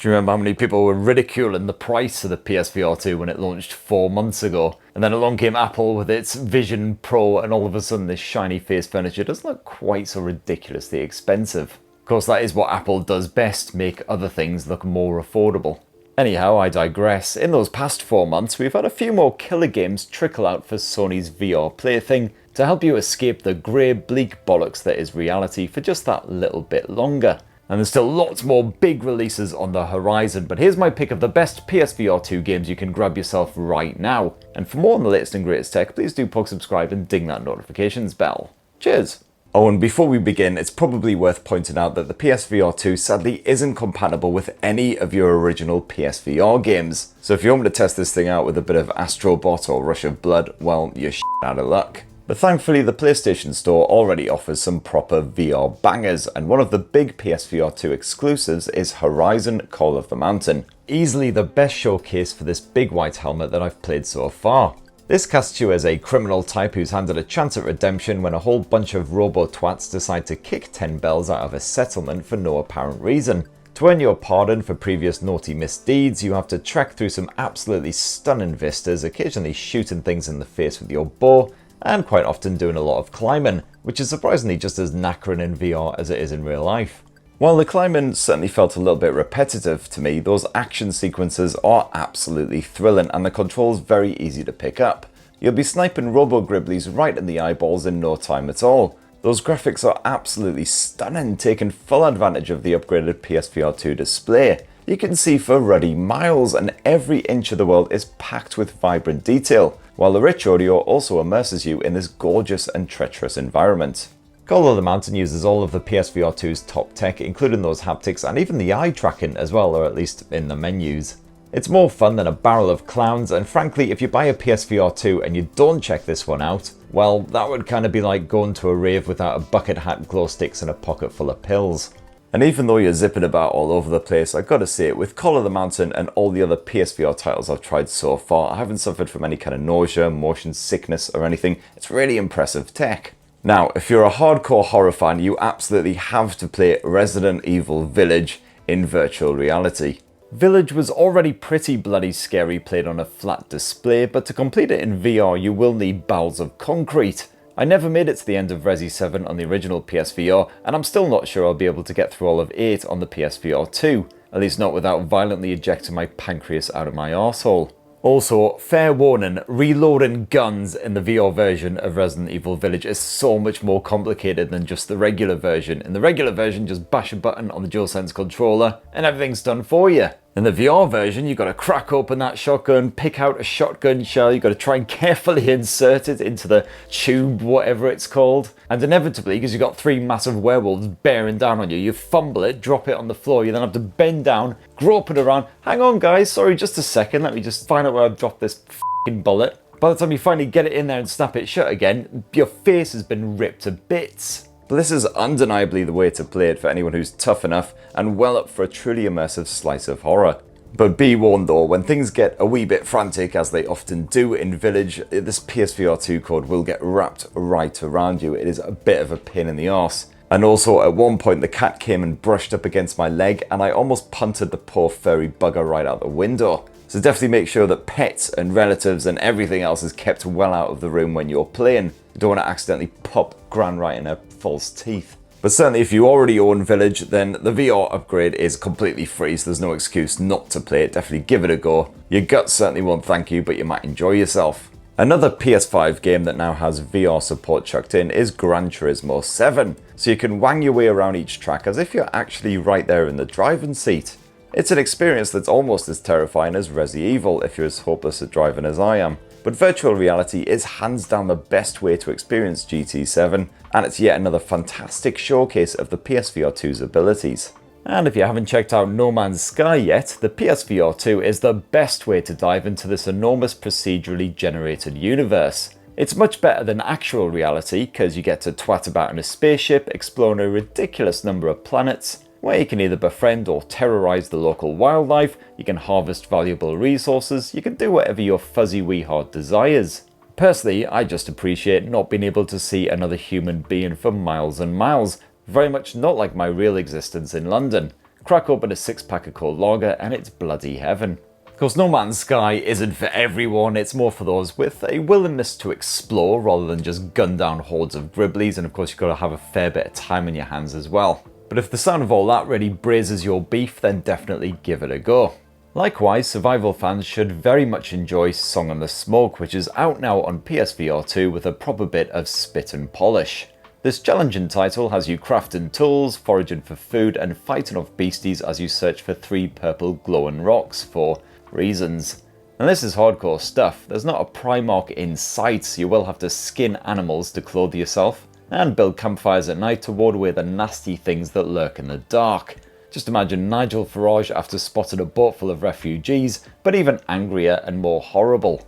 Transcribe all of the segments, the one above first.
Do you remember how many people were ridiculing the price of the PSVR 2 when it launched 4 months ago? And then along came Apple with its Vision Pro, and all of a sudden this shiny face furniture doesn't look quite so ridiculously expensive. Of course, that is what Apple does best, make other things look more affordable. Anyhow, I digress. In those past 4 months, we've had a few more killer games trickle out for Sony's VR plaything to help you escape the grey, bleak bollocks that is reality for just that little bit longer. And there's still lots more big releases on the horizon, but here's my pick of the best PSVR 2 games you can grab yourself right now. And for more on the latest and greatest tech, please do subscribe and ding that notifications bell. Cheers! Oh, and before we begin, it's probably worth pointing out that the PSVR 2 sadly isn't compatible with any of your original PSVR games. So if you want me to test this thing out with a bit of Astrobot or Rush of Blood, well, you're out of luck. But thankfully the PlayStation Store already offers some proper VR bangers, and one of the big PSVR 2 exclusives is Horizon Call of the Mountain. Easily the best showcase for this big white helmet that I've played so far. This casts you as a criminal type who's handed a chance at redemption when a whole bunch of robo-twats decide to kick 10 bells out of a settlement for no apparent reason. To earn your pardon for previous naughty misdeeds, you have to trek through some absolutely stunning vistas, occasionally shooting things in the face with your bow, and quite often doing a lot of climbing, which is surprisingly just as knackering in VR as it is in real life. While the climbing certainly felt a little bit repetitive to me, those action sequences are absolutely thrilling and the controls very easy to pick up. You'll be sniping robo-gribblies right in the eyeballs in no time at all. Those graphics are absolutely stunning, taking full advantage of the upgraded PSVR 2 display. You can see for ruddy miles and every inch of the world is packed with vibrant detail, while the rich audio also immerses you in this gorgeous and treacherous environment. Call of the Mountain uses all of the PSVR 2's top tech, including those haptics and even the eye tracking as well, or at least in the menus. It's more fun than a barrel of clowns, and frankly, if you buy a PSVR 2 and you don't check this one out, well, that would kind of be like going to a rave without a bucket hat, glow sticks and a pocket full of pills. And even though you're zipping about all over the place, I've got to say, with Call of the Mountain and all the other PSVR titles I've tried so far, I haven't suffered from any kind of nausea, motion sickness or anything. It's really impressive tech. Now, if you're a hardcore horror fan, you absolutely have to play Resident Evil Village in virtual reality. Village was already pretty bloody scary played on a flat display, but to complete it in VR you will need bowels of concrete. I never made it to the end of Resi 7 on the original PSVR, and I'm still not sure I'll be able to get through all of 8 on the PSVR 2, at least not without violently ejecting my pancreas out of my arsehole. Also, fair warning, reloading guns in the VR version of Resident Evil Village is so much more complicated than just the regular version. In the regular version, just bash a button on the DualSense controller and everything's done for you. In the VR version, you've got to crack open that shotgun, pick out a shotgun shell, you've got to try and carefully insert it into the tube, whatever it's called. And inevitably, because you've got 3 massive werewolves bearing down on you, you fumble it, drop it on the floor, you then have to bend down, grope it around. Hang on guys, sorry, just a second, let me just find out where I've dropped this f***ing bullet. By the time you finally get it in there and snap it shut again, your face has been ripped to bits. But this is undeniably the way to play it for anyone who's tough enough and well up for a truly immersive slice of horror. But be warned though, when things get a wee bit frantic, as they often do in Village, this PSVR 2 code will get wrapped right around you. It is a bit of a pain in the arse. And also at one point the cat came and brushed up against my leg and I almost punted the poor furry bugger right out the window. So definitely make sure that pets and relatives and everything else is kept well out of the room when you're playing. You don't want to accidentally pop Gran right in her false teeth. But certainly if you already own Village, then the VR upgrade is completely free, so there's no excuse not to play it. Definitely give it a go. Your guts certainly won't thank you, but you might enjoy yourself. Another PS5 game that now has VR support chucked in is Gran Turismo 7, so you can wang your way around each track as if you're actually right there in the driving seat. It's an experience that's almost as terrifying as Resi Evil if you're as hopeless at driving as I am. But virtual reality is hands down the best way to experience GT7, and it's yet another fantastic showcase of the PSVR 2's abilities. And if you haven't checked out No Man's Sky yet, the PSVR 2 is the best way to dive into this enormous procedurally generated universe. It's much better than actual reality, because you get to twat about in a spaceship, exploring a ridiculous number of planets, where you can either befriend or terrorize the local wildlife, you can harvest valuable resources, you can do whatever your fuzzy wee heart desires. Personally, I just appreciate not being able to see another human being for miles and miles, very much not like my real existence in London. crack open a 6-pack of cold lager and it's bloody heaven. Of course, No Man's Sky isn't for everyone, it's more for those with a willingness to explore rather than just gun down hordes of gribblies, and of course you've got to have a fair bit of time in your hands as well. But if the sound of all that really braises your beef, then definitely give it a go. Likewise, survival fans should very much enjoy Song on the Smoke, which is out now on PSVR 2 with a proper bit of spit and polish. This challenging title has you crafting tools, foraging for food, and fighting off beasties as you search for 3 purple glowing rocks for reasons. And this is hardcore stuff. There's not a Primark in sight, so you will have to skin animals to clothe yourself, and build campfires at night to ward away the nasty things that lurk in the dark. Just imagine Nigel Farage after spotting a boat full of refugees, but even angrier and more horrible.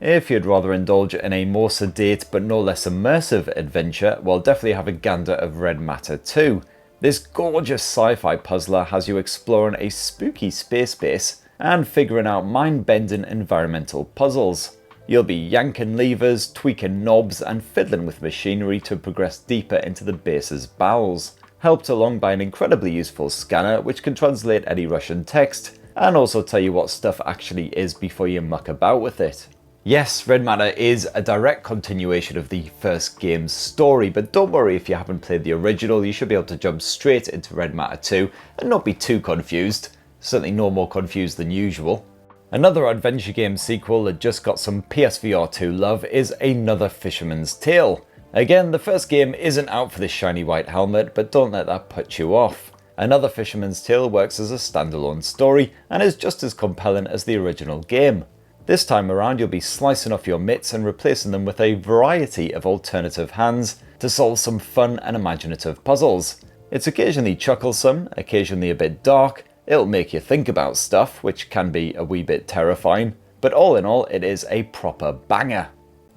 If you'd rather indulge in a more sedate but no less immersive adventure, well, definitely have a gander of Red Matter 2. This gorgeous sci-fi puzzler has you exploring a spooky space base and figuring out mind-bending environmental puzzles. You'll be yanking levers, tweaking knobs, and fiddling with machinery to progress deeper into the base's bowels, helped along by an incredibly useful scanner which can translate any Russian text, and also tell you what stuff actually is before you muck about with it. Yes, Red Matter is a direct continuation of the first game's story, but don't worry if you haven't played the original, you should be able to jump straight into Red Matter 2 and not be too confused. Certainly no more confused than usual. Another adventure game sequel that just got some PSVR 2 love is another Fisherman's Tale. Again, the first game isn't out for this shiny white helmet, but don't let that put you off. Another Fisherman's Tale works as a standalone story and is just as compelling as the original game. This time around you'll be slicing off your mitts and replacing them with a variety of alternative hands to solve some fun and imaginative puzzles. It's occasionally chucklesome, occasionally a bit dark, it'll make you think about stuff, which can be a wee bit terrifying, but all in all it is a proper banger.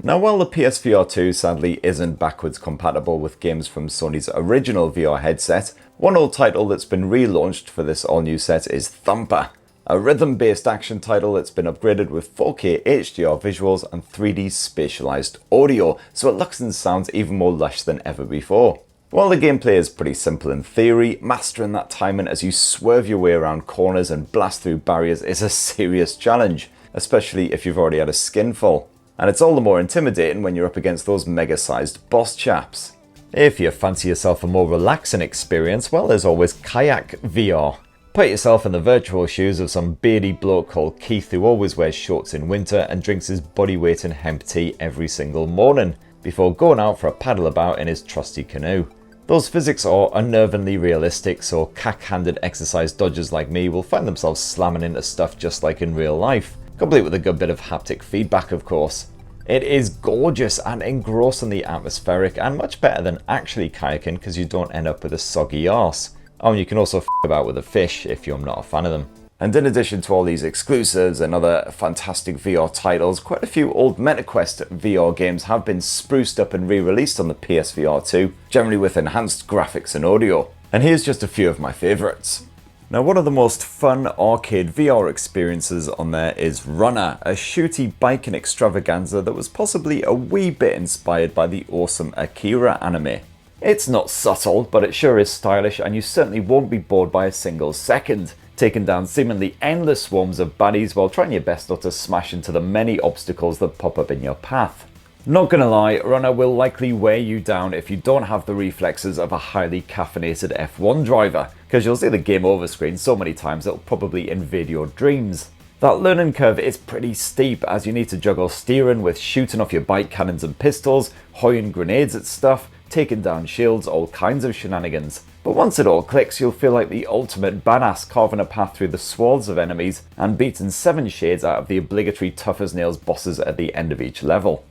Now, while the PSVR 2 sadly isn't backwards compatible with games from Sony's original VR headset, one old title that's been relaunched for this all-new set is Thumper, a rhythm-based action title that's been upgraded with 4K HDR visuals and 3D spatialized audio, so it looks and sounds even more lush than ever before. While the gameplay is pretty simple in theory, mastering that timing as you swerve your way around corners and blast through barriers is a serious challenge, especially if you've already had a skinful. And it's all the more intimidating when you're up against those mega-sized boss chaps. If you fancy yourself a more relaxing experience, well, there's always Kayak VR. Put yourself in the virtual shoes of some beardy bloke called Keith who always wears shorts in winter and drinks his body weight in hemp tea every single morning, before going out for a paddle about in his trusty canoe. Those physics are unnervingly realistic, so cack-handed exercise dodgers like me will find themselves slamming into stuff just like in real life, complete with a good bit of haptic feedback of course. It is gorgeous and engrossingly atmospheric and much better than actually kayaking because you don't end up with a soggy arse. Oh, and you can also f about with a fish if you're not a fan of them. And in addition to all these exclusives and other fantastic VR titles, quite a few old MetaQuest VR games have been spruced up and re-released on the PSVR 2, generally with enhanced graphics and audio. And here's just a few of my favourites. Now, one of the most fun arcade VR experiences on there is Runner, a shooty biking extravaganza that was possibly a wee bit inspired by the awesome Akira anime. It's not subtle, but it sure is stylish and you certainly won't be bored by a single second, taking down seemingly endless swarms of baddies while trying your best not to smash into the many obstacles that pop up in your path. Not gonna lie, Runner will likely wear you down if you don't have the reflexes of a highly caffeinated F1 driver, because you'll see the game over screen so many times it'll probably invade your dreams. That learning curve is pretty steep as you need to juggle steering with shooting off your bike cannons and pistols, hoying grenades at stuff, taking down shields, all kinds of shenanigans. But once it all clicks, you'll feel like the ultimate badass carving a path through the swaths of enemies and beating 7 shades out of the obligatory tough as nails bosses at the end of each level.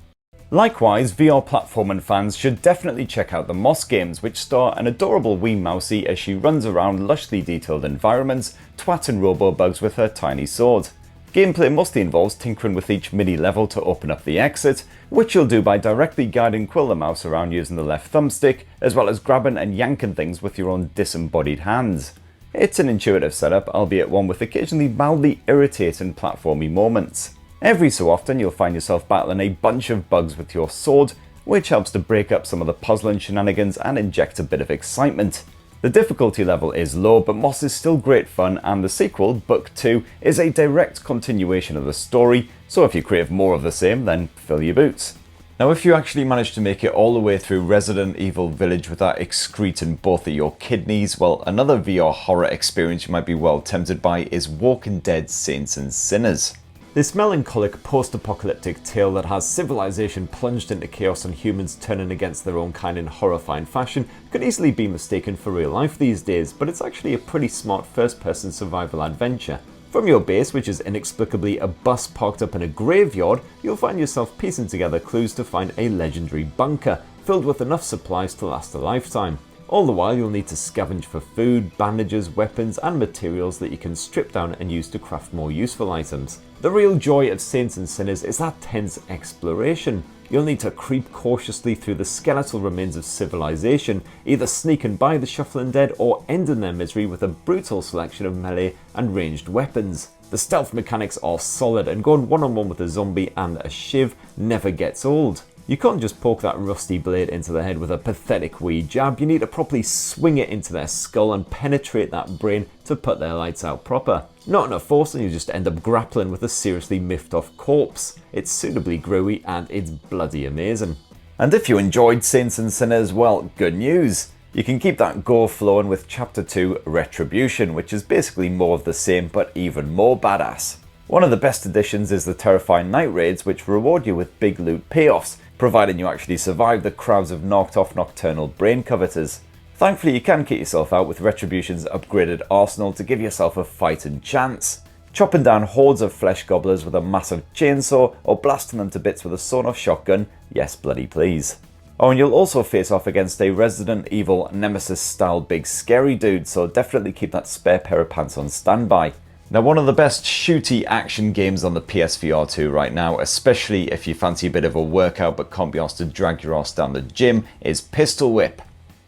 Likewise, VR platforming fans should definitely check out the Moss games, which star an adorable wee mousie as she runs around lushly detailed environments, twatting robo-bugs with her tiny sword. Gameplay mostly involves tinkering with each mini level to open up the exit, which you'll do by directly guiding Quill the mouse around using the left thumbstick, as well as grabbing and yanking things with your own disembodied hands. It's an intuitive setup, albeit one with occasionally mildly irritating platformy moments. Every so often you'll find yourself battling a bunch of bugs with your sword, which helps to break up some of the puzzling shenanigans and inject a bit of excitement. The difficulty level is low, but Moss is still great fun, and the sequel, Book 2, is a direct continuation of the story, so if you crave more of the same, then fill your boots. Now, if you actually manage to make it all the way through Resident Evil Village without excreting both of your kidneys, well, another VR horror experience you might be well tempted by is Walking Dead Saints and Sinners. This melancholic post-apocalyptic tale that has civilization plunged into chaos and humans turning against their own kind in horrifying fashion could easily be mistaken for real life these days, but it's actually a pretty smart first-person survival adventure. From your base, which is inexplicably a bus parked up in a graveyard, you'll find yourself piecing together clues to find a legendary bunker, filled with enough supplies to last a lifetime. All the while, you'll need to scavenge for food, bandages, weapons, and materials that you can strip down and use to craft more useful items. The real joy of Saints and Sinners is that tense exploration. You'll need to creep cautiously through the skeletal remains of civilization, either sneaking by the shuffling dead or ending their misery with a brutal selection of melee and ranged weapons. The stealth mechanics are solid, and going one-on-one with a zombie and a shiv never gets old. You can't just poke that rusty blade into the head with a pathetic wee jab, you need to properly swing it into their skull and penetrate that brain to put their lights out proper. Not enough force and you just end up grappling with a seriously miffed off corpse. It's suitably groovy and it's bloody amazing. And if you enjoyed Saints and Sinners, well, good news. You can keep that gore flowing with Chapter 2 Retribution, which is basically more of the same but even more badass. One of the best additions is the terrifying night raids, which reward you with big loot payoffs, providing you actually survive the crowds of knocked off nocturnal brain coveters. Thankfully, you can kit yourself out with Retribution's upgraded arsenal to give yourself a fighting chance. Chopping down hordes of flesh gobblers with a massive chainsaw or blasting them to bits with a sawn-off shotgun, yes bloody please. Oh, and you'll also face off against a Resident Evil Nemesis style big scary dude, so definitely keep that spare pair of pants on standby. Now, one of the best shooty action games on the PSVR 2 right now, especially if you fancy a bit of a workout but can't be asked to drag your ass down the gym, is Pistol Whip.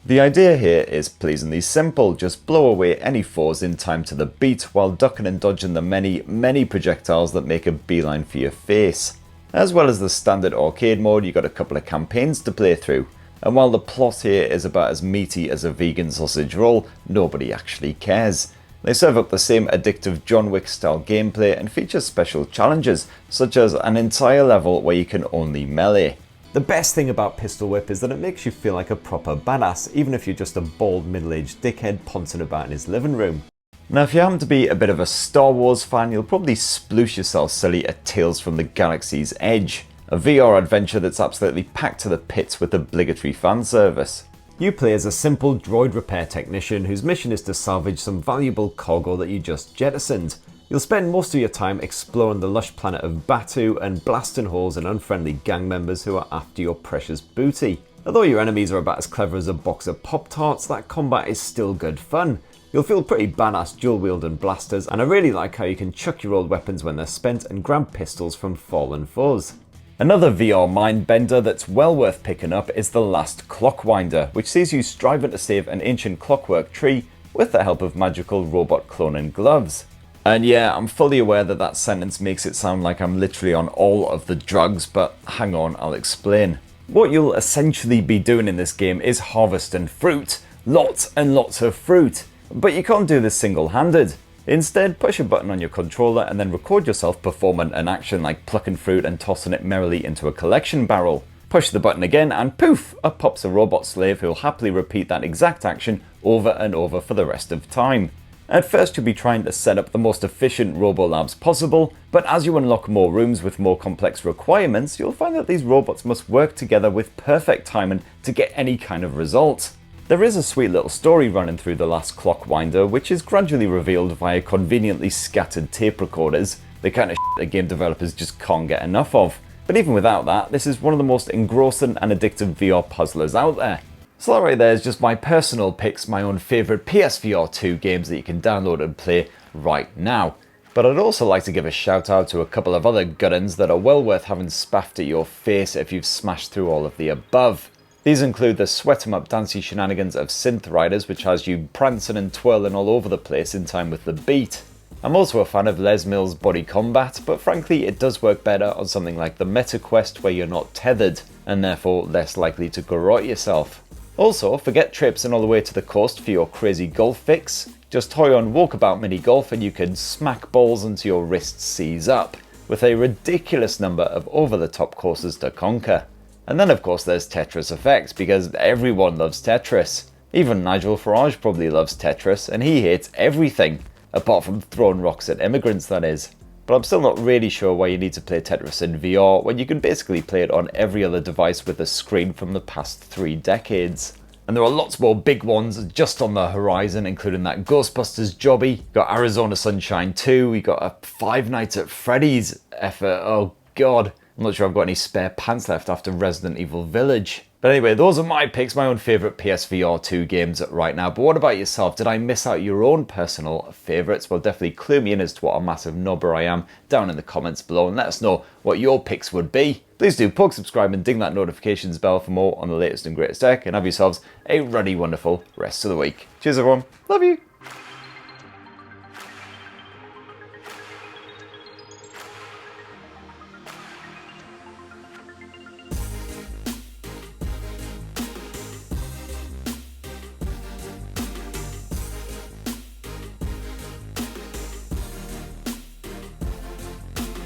The idea here is pleasingly simple, just blow away any foes in time to the beat while ducking and dodging the many projectiles that make a beeline for your face. As well as the standard arcade mode, you got a couple of campaigns to play through, and while the plot here is about as meaty as a vegan sausage roll, nobody actually cares. They serve up the same addictive John Wick style gameplay and feature special challenges, such as an entire level where you can only melee. The best thing about Pistol Whip is that it makes you feel like a proper badass, even if you're just a bald middle-aged dickhead poncing about in his living room. Now, if you happen to be a bit of a Star Wars fan, you'll probably sploosh yourself silly at Tales from the Galaxy's Edge, a VR adventure that's absolutely packed to the pits with obligatory fan service. You play as a simple droid repair technician whose mission is to salvage some valuable cargo that you just jettisoned. You'll spend most of your time exploring the lush planet of Batu and blasting holes in unfriendly gang members who are after your precious booty. Although your enemies are about as clever as a box of Pop-Tarts, that combat is still good fun. You'll feel pretty badass dual-wielding blasters, and I really like how you can chuck your old weapons when they're spent and grab pistols from fallen foes. Another VR mind bender that's well worth picking up is the Last Clockwinder, which sees you striving to save an ancient clockwork tree with the help of magical robot cloning gloves. And yeah, I'm fully aware that that sentence makes it sound like I'm literally on all of the drugs, but hang on, I'll explain. What you'll essentially be doing in this game is harvesting fruit. Lots and lots of fruit. But you can't do this single-handed. Instead, push a button on your controller and then record yourself performing an action like plucking fruit and tossing it merrily into a collection barrel. Push the button again and poof, up pops a robot slave who'll happily repeat that exact action over and over for the rest of time. At first you'll be trying to set up the most efficient robo-labs possible, but as you unlock more rooms with more complex requirements, you'll find that these robots must work together with perfect timing to get any kind of result. There is a sweet little story running through the Last Clockwinder, which is gradually revealed via conveniently scattered tape recorders, the kind of shit that game developers just can't get enough of. But even without that, this is one of the most engrossing and addictive VR puzzlers out there. So that right there is just my personal picks, my own favourite PSVR 2 games that you can download and play right now. But I'd also like to give a shout out to a couple of other guttins that are well worth having spaffed at your face if you've smashed through all of the above. These include the sweat 'em up dancey shenanigans of Synth Riders, which has you prancing and twirling all over the place in time with the beat. I'm also a fan of Les Mills' Body Combat, but frankly it does work better on something like the Meta Quest where you're not tethered, and therefore less likely to garrote yourself. Also, forget traipsing all the way to the coast for your crazy golf fix. Just toy on Walkabout Mini Golf and you can smack balls until your wrists seize up, with a ridiculous number of over-the-top courses to conquer. And then of course there's Tetris Effect, because everyone loves Tetris. Even Nigel Farage probably loves Tetris, and he hates everything, apart from throwing rocks at immigrants, that is. But I'm still not really sure why you need to play Tetris in VR when you can basically play it on every other device with a screen from the past 3 decades. And there are lots more big ones just on the horizon, including that Ghostbusters jobby, got Arizona Sunshine 2, we got a Five Nights at Freddy's effort, oh god. I'm not sure I've got any spare pants left after Resident Evil Village. But anyway, those are my picks, my own favourite PSVR 2 games right now. But what about yourself? Did I miss out your own personal favourites? Well, definitely clue me in as to what a massive knobber I am down in the comments below, and let us know what your picks would be. Please do poke, subscribe and ding that notifications bell for more on the latest and greatest tech, and have yourselves a ruddy wonderful rest of the week. Cheers everyone, love you!